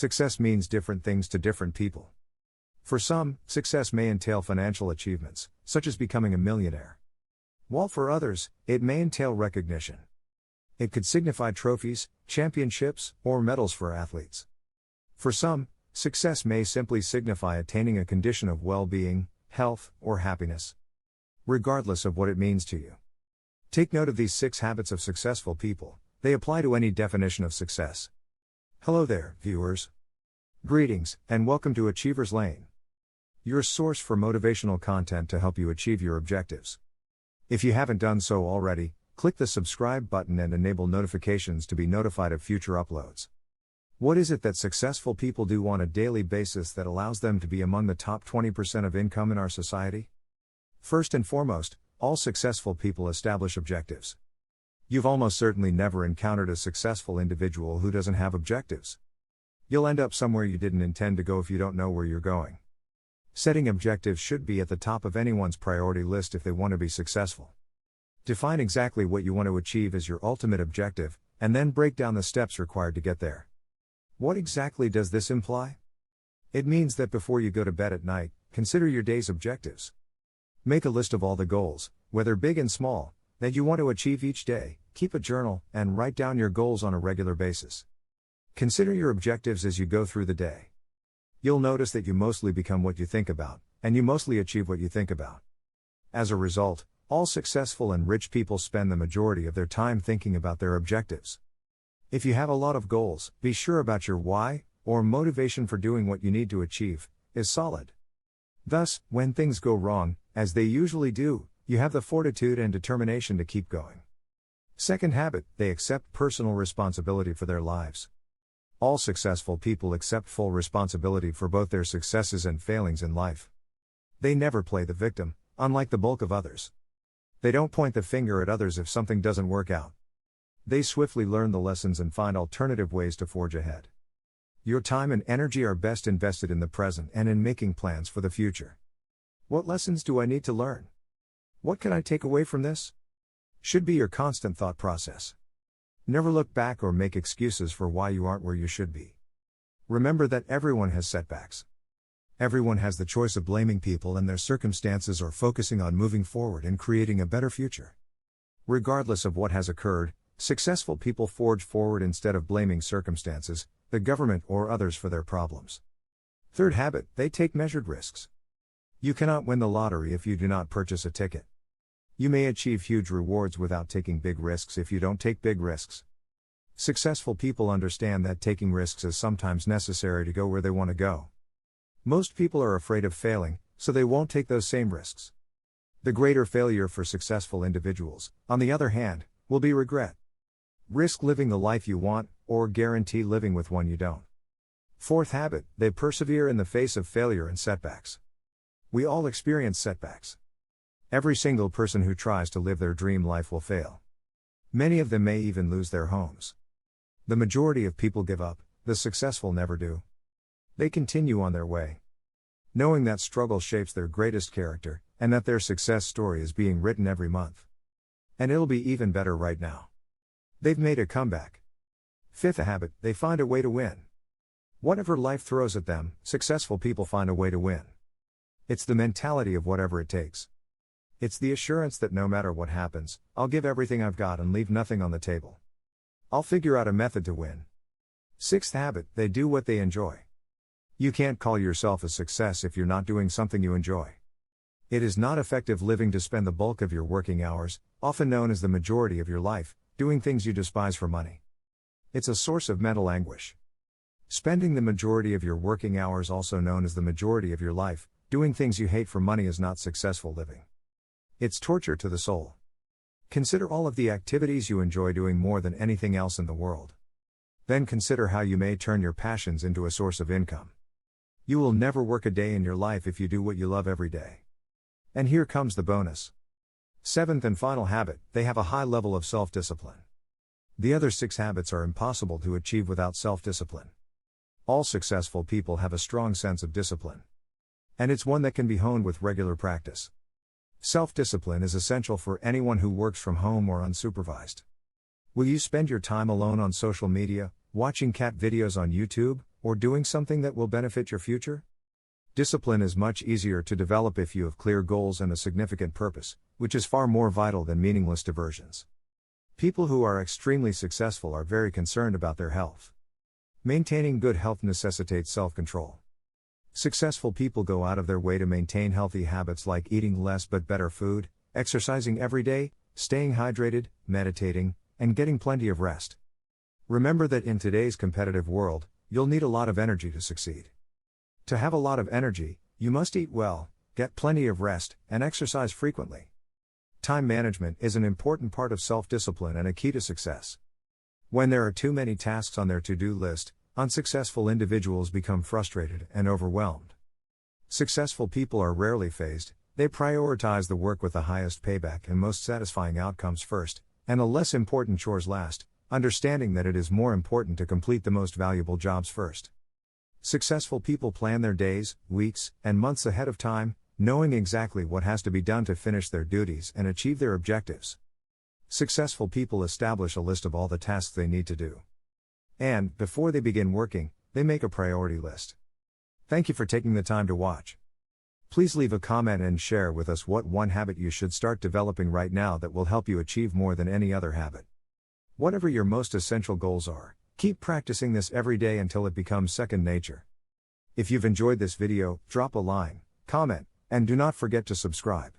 Success means different things to different people. For some, success may entail financial achievements, such as becoming a millionaire. While for others, it may entail recognition. It could signify trophies, championships, or medals for athletes. For some, success may simply signify attaining a condition of well-being, health, or happiness. Regardless of what it means to you. Take note of these 6 habits of successful people. They apply to any definition of success. Hello there, viewers. Greetings, and welcome to Achiever's Lane, your source for motivational content to help you achieve your objectives. If you haven't done so already, click the subscribe button and enable notifications to be notified of future uploads. What is it that successful people do on a daily basis that allows them to be among the top 20% of income in our society? First and foremost, all successful people establish objectives. You've almost certainly never encountered a successful individual who doesn't have objectives. You'll end up somewhere you didn't intend to go if you don't know where you're going. Setting objectives should be at the top of anyone's priority list if they want to be successful. Define exactly what you want to achieve as your ultimate objective, and then break down the steps required to get there. What exactly does this imply? It means that before you go to bed at night, consider your day's objectives. Make a list of all the goals, whether big and small, that you want to achieve each day. Keep a journal, and write down your goals on a regular basis. Consider your objectives as you go through the day. You'll notice that you mostly become what you think about, and you mostly achieve what you think about. As a result, all successful and rich people spend the majority of their time thinking about their objectives. If you have a lot of goals, be sure about your why, or motivation for doing what you need to achieve, is solid. Thus, when things go wrong, as they usually do, you have the fortitude and determination to keep going. Second habit, they accept personal responsibility for their lives. All successful people accept full responsibility for both their successes and failings in life. They never play the victim, unlike the bulk of others. They don't point the finger at others if something doesn't work out. They swiftly learn the lessons and find alternative ways to forge ahead. Your time and energy are best invested in the present and in making plans for the future. What lessons do I need to learn? What can I take away from this? Should be your constant thought process. Never look back or make excuses for why you aren't where you should be. Remember that everyone has setbacks. Everyone has the choice of blaming people and their circumstances or focusing on moving forward and creating a better future. Regardless of what has occurred, successful people forge forward instead of blaming circumstances, the government or others for their problems. Third habit, they take measured risks. You cannot win the lottery if you do not purchase a ticket. You may achieve huge rewards without taking big risks if you don't take big risks. Successful people understand that taking risks is sometimes necessary to go where they want to go. Most people are afraid of failing, so they won't take those same risks. The greater failure for successful individuals, on the other hand, will be regret. Risk living the life you want, or guarantee living with one you don't. Fourth habit, they persevere in the face of failure and setbacks. We all experience setbacks. Every single person who tries to live their dream life will fail. Many of them may even lose their homes. The majority of people give up, the successful never do. They continue on their way. Knowing that struggle shapes their greatest character, and that their success story is being written every month. And it'll be even better right now. They've made a comeback. Fifth habit, they find a way to win. Whatever life throws at them, successful people find a way to win. It's the mentality of whatever it takes. It's the assurance that no matter what happens, I'll give everything I've got and leave nothing on the table. I'll figure out a method to win. Sixth habit, they do what they enjoy. You can't call yourself a success if you're not doing something you enjoy. It is not effective living to spend the bulk of your working hours, often known as the majority of your life, doing things you despise for money. It's a source of mental anguish. Spending the majority of your working hours, also known as the majority of your life, doing things you hate for money is not successful living. It's torture to the soul. Consider all of the activities you enjoy doing more than anything else in the world. Then consider how you may turn your passions into a source of income. You will never work a day in your life if you do what you love every day. And here comes the bonus. Seventh and final habit, they have a high level of self-discipline. The other 6 habits are impossible to achieve without self-discipline. All successful people have a strong sense of discipline. And it's one that can be honed with regular practice. Self-discipline is essential for anyone who works from home or unsupervised. Will you spend your time alone on social media, watching cat videos on YouTube, or doing something that will benefit your future? Discipline is much easier to develop if you have clear goals and a significant purpose, which is far more vital than meaningless diversions. People who are extremely successful are very concerned about their health. Maintaining good health necessitates self-control. Successful people go out of their way to maintain healthy habits like eating less but better food, exercising every day, staying hydrated, meditating, and getting plenty of rest. Remember that in today's competitive world, you'll need a lot of energy to succeed. To have a lot of energy, you must eat well, get plenty of rest, and exercise frequently. Time management is an important part of self-discipline and a key to success. When there are too many tasks on their to-do list, unsuccessful individuals become frustrated and overwhelmed. Successful people are rarely phased, they prioritize the work with the highest payback and most satisfying outcomes first, and the less important chores last, understanding that it is more important to complete the most valuable jobs first. Successful people plan their days, weeks, and months ahead of time, knowing exactly what has to be done to finish their duties and achieve their objectives. Successful people establish a list of all the tasks they need to do. And, before they begin working, they make a priority list. Thank you for taking the time to watch. Please leave a comment and share with us what one habit you should start developing right now that will help you achieve more than any other habit. Whatever your most essential goals are, keep practicing this every day until it becomes second nature. If you've enjoyed this video, drop a line, comment, and do not forget to subscribe.